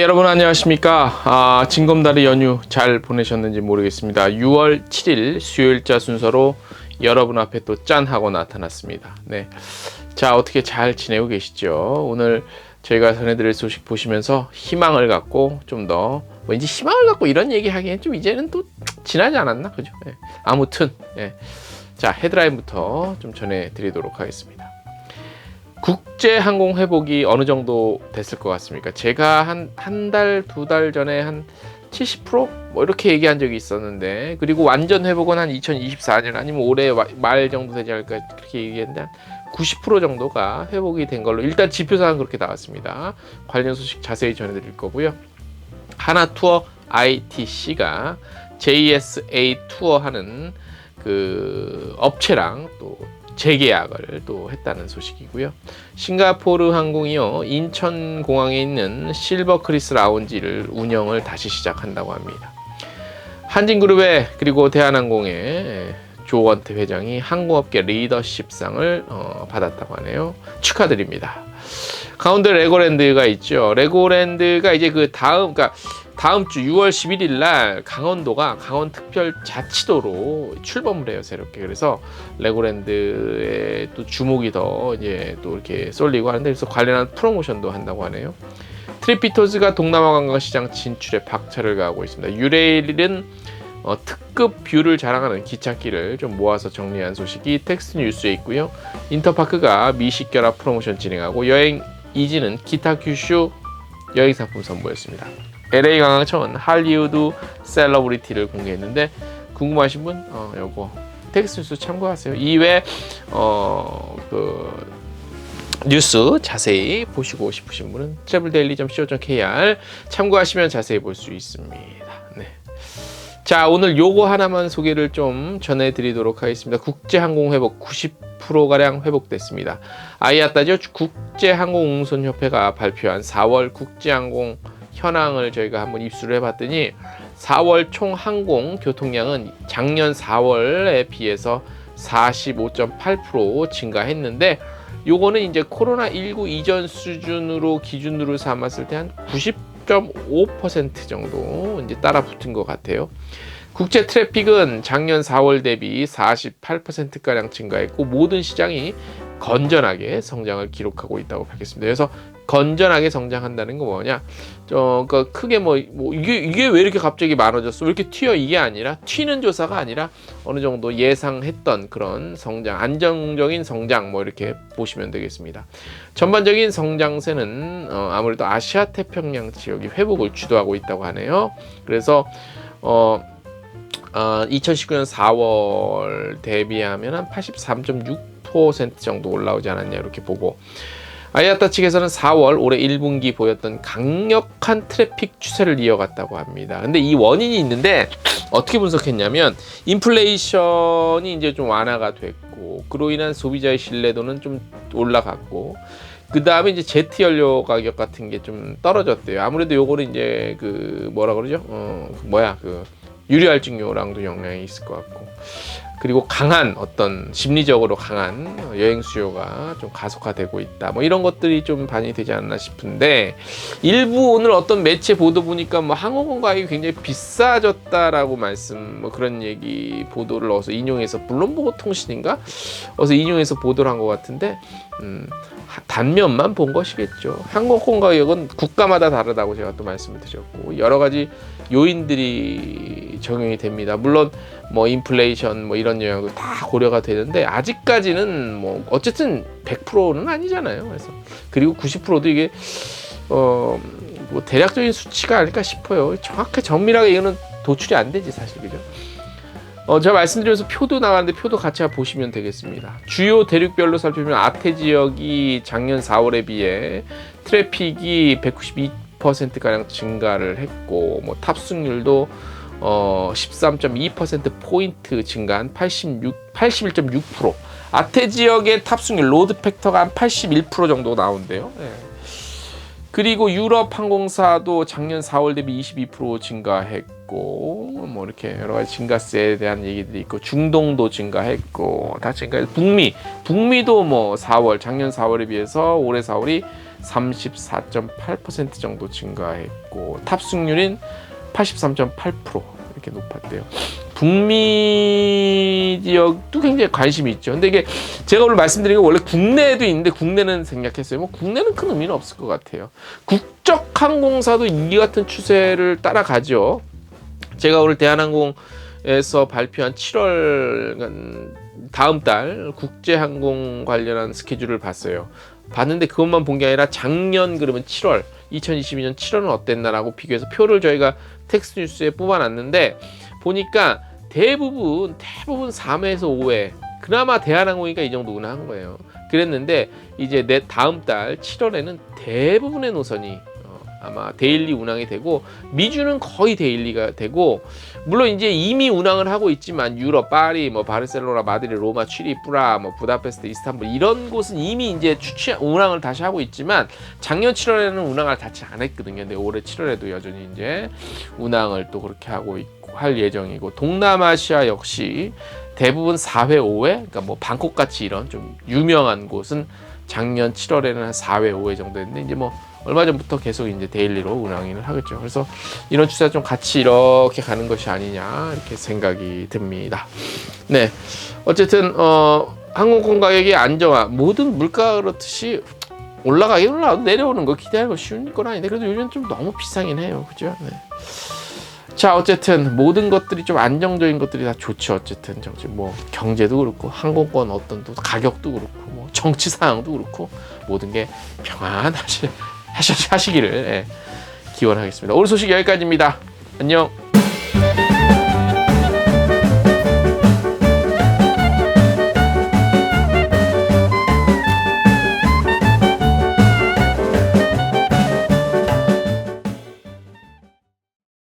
여러분 안녕하십니까. 징검다리 연휴 잘 보내셨는지 모르겠습니다. 6월 7일 수요일자 순서로 여러분 앞에 또 짠 하고 나타났습니다. 네, 자 어떻게 잘 지내고 계시죠? 오늘 저희가 전해드릴 소식 보시면서 희망을 갖고 좀 더 왠지 희망을 갖고 이런 얘기 하기엔 좀 이제는 또 지나지 않았나, 그죠? 네. 아무튼 자 헤드라인부터 좀 전해드리도록 하겠습니다. 국제 항공 회복이 어느 정도 됐을 것 같습니까? 제가 한 달, 두 달 전에 한 70% 뭐 이렇게 얘기한 적이 있었는데, 그리고 완전 회복은 한 2024년 아니면 올해 말 정도 되지 않을까 그렇게 얘기했는데, 한 90% 정도가 회복이 된 걸로 일단 지표상은 그렇게 나왔습니다. 관련 소식 자세히 전해드릴 거고요. 하나투어 ITC가 JSA 투어 하는 그 업체랑 또 재계약을 또 했다는 소식이고요. 싱가포르 항공이요, 인천공항에 있는 실버크리스 라운지를 운영을 다시 시작한다고 합니다. 한진그룹의 그리고 대한항공의 조원태 회장이 항공업계 리더십상을 받았다고 하네요. 축하드립니다. 가운데 레고랜드가 있죠. 레고랜드가 이제 그 다음 주 6월 11일 날 강원도가 강원특별자치도로 출범을 해요, 새롭게. 그래서 레고랜드에 또 주목이 더 이제 또 이렇게 쏠리고 하는데, 그래서 관련한 프로모션도 한다고 하네요. 트리피토즈가 동남아 관광시장 진출에 박차를 가하고 있습니다. 유레일은 특급 뷰를 자랑하는 기찻길을 좀 모아서 정리한 소식이 텍스트 뉴스에 있고요. 인터파크가 미식결합 프로모션 진행하고, 여행 이지는 기타 큐슈 여행 상품 선보였습니다. LA 관광청은 할리우드 셀러브리티를 공개했는데, 궁금하신 분 요거 텍스트 뉴스 참고하세요. 이외 그 뉴스 자세히 보시고 싶으신 분은 traveldaily.co.kr 참고하시면 자세히 볼 수 있습니다. 네. 자, 오늘 요거 하나만 소개를 좀 전해드리도록 하겠습니다. 국제항공 회복 90%가량 회복됐습니다. 아이아따죠. 국제항공운송협회가 발표한 4월 국제항공 현황을 저희가 한번 입수를 해봤더니, 4월 총 항공 교통량은 작년 4월에 비해서 45.8% 증가했는데, 요거는 이제 코로나19 이전 수준으로 기준으로 삼았을 때 한 90.5% 정도 이제 따라 붙은 것 같아요. 국제 트래픽은 작년 4월 대비 48%가량 증가했고, 모든 시장이 건전하게 성장을 기록하고 있다고 밝혔습니다. 그래서 건전하게 성장한다는 거 뭐냐? 그러니까 크게 이게 왜 이렇게 갑자기 많아졌어? 왜 이렇게 튀어? 이게 아니라, 튀는 조사가 아니라 어느 정도 예상했던 그런 성장, 안정적인 성장 뭐 이렇게 보시면 되겠습니다. 전반적인 성장세는 아무래도 아시아 태평양 지역이 회복을 주도하고 있다고 하네요. 그래서 2019년 4월 대비하면 한 83.6% 정도 올라오지 않았냐 이렇게 보고, 아이아타 측에서는 4월 올해 1분기 보였던 강력한 트래픽 추세를 이어갔다고 합니다. 근데 이 원인이 있는데, 어떻게 분석했냐면, 인플레이션이 이제 좀 완화가 됐고, 그로 인한 소비자의 신뢰도는 좀 올라갔고, 그 다음에 이제 제트 연료 가격 같은 게 좀 떨어졌대요. 아무래도 요거는 이제 그 뭐라 그러죠? 유리알증료랑도 영향이 있을 것 같고, 그리고 강한 어떤 심리적으로 강한 여행 수요가 좀 가속화되고 있다, 뭐 이런 것들이 좀 반영이 되지 않나 싶은데, 일부 오늘 어떤 매체 보도 보니까 뭐 항공권 가격이 굉장히 비싸졌다라고 뭐 그런 얘기 보도를 어서 인용해서, 블룸버그 통신인가 어서 인용해서 보도를 한 것 같은데, 단면만 본 것이겠죠. 항공권 가격은 국가마다 다르다고 제가 또 말씀을 드렸고, 여러 가지 요인들이 적용이 됩니다. 물론 뭐 인플레이션 뭐 이런 영향도 다 고려가 되는데, 아직까지는 뭐 어쨌든 100%는 아니잖아요. 그래서 그리고 90%도 이게 뭐 대략적인 수치가 아닐까 싶어요. 정확하게 정밀하게 이거는 도출이 안 되지 사실, 그죠? 제가 말씀드리면서 표도 나가는데, 표도 같이 보시면 되겠습니다. 주요 대륙별로 살펴보면 아태 지역이 작년 4월에 비해 트래픽이 192%가량 증가를 했고, 뭐 탑승률도 13.2%포인트 증가한 81.6%. 아태 지역의 탑승률, 로드 팩터가 한 81% 정도 나온대요. 네. 그리고 유럽 항공사도 작년 4월 대비 22% 증가했고, 뭐 이렇게 여러 가지 증가세에 대한 얘기들이 있고, 중동도 증가했고, 다 증가했고, 북미도 뭐 작년 4월에 비해서 올해 4월이 34.8% 정도 증가했고, 탑승률인 83.8% 이렇게 높았대요. 북미 지역도 굉장히 관심이 있죠. 근데 이게 제가 오늘 말씀드린 게 원래 국내에도 있는데 국내는 생략했어요. 뭐 국내는 큰 의미는 없을 것 같아요. 국적 항공사도 이 같은 추세를 따라가죠. 제가 오늘 대한항공에서 발표한 7월 다음 달 국제항공 관련한 스케줄을 봤어요. 봤는데 그것만 본 게 아니라 작년 그러면 7월 2022년 7월은 어땠나라고 비교해서 표를 저희가 텍스트 뉴스에 뽑아놨는데 보니까 대부분 3회에서 5회, 그나마 대한항공이니까 이 정도 운항한 거예요. 그랬는데 이제 다음 달 7월에는 대부분의 노선이 아마 데일리 운항이 되고, 미주는 거의 데일리가 되고, 물론 이제 이미 운항을 하고 있지만 유럽, 파리, 뭐 바르셀로나, 마드리드, 로마, 취리, 프라, 뭐 부다페스트, 이스탄불 이런 곳은 이미 이제 운항을 다시 하고 있지만 작년 7월에는 운항을 다시 안 했거든요. 근데 올해 7월에도 여전히 이제 운항을 또 그렇게 하고 있고 할 예정이고, 동남아시아 역시 대부분 4회, 5회, 그러니까 뭐 방콕 같이 이런 좀 유명한 곳은 작년 7월에는 한 4회, 5회 정도 했는데 이제 뭐 얼마 전부터 계속 이제 데일리로 운항을 하겠죠. 그래서 이런 추세가 좀 같이 이렇게 가는 것이 아니냐 이렇게 생각이 듭니다. 네, 어쨌든 항공권 가격의 안정화, 모든 물가 그렇듯이 올라가긴 올라가도 내려오는 거 기대하는 거 쉬운 건 아닌데 그래도 요즘 좀 너무 비싸긴 해요, 그죠? 네. 자, 어쨌든 모든 것들이 좀 안정적인 것들이 다 좋죠. 어쨌든 정치 뭐 경제도 그렇고 항공권 어떤 또 가격도 그렇고 뭐 정치 상황도 그렇고 모든 게 평안하시기를 기원하겠습니다. 오늘 소식 여기까지입니다. 안녕.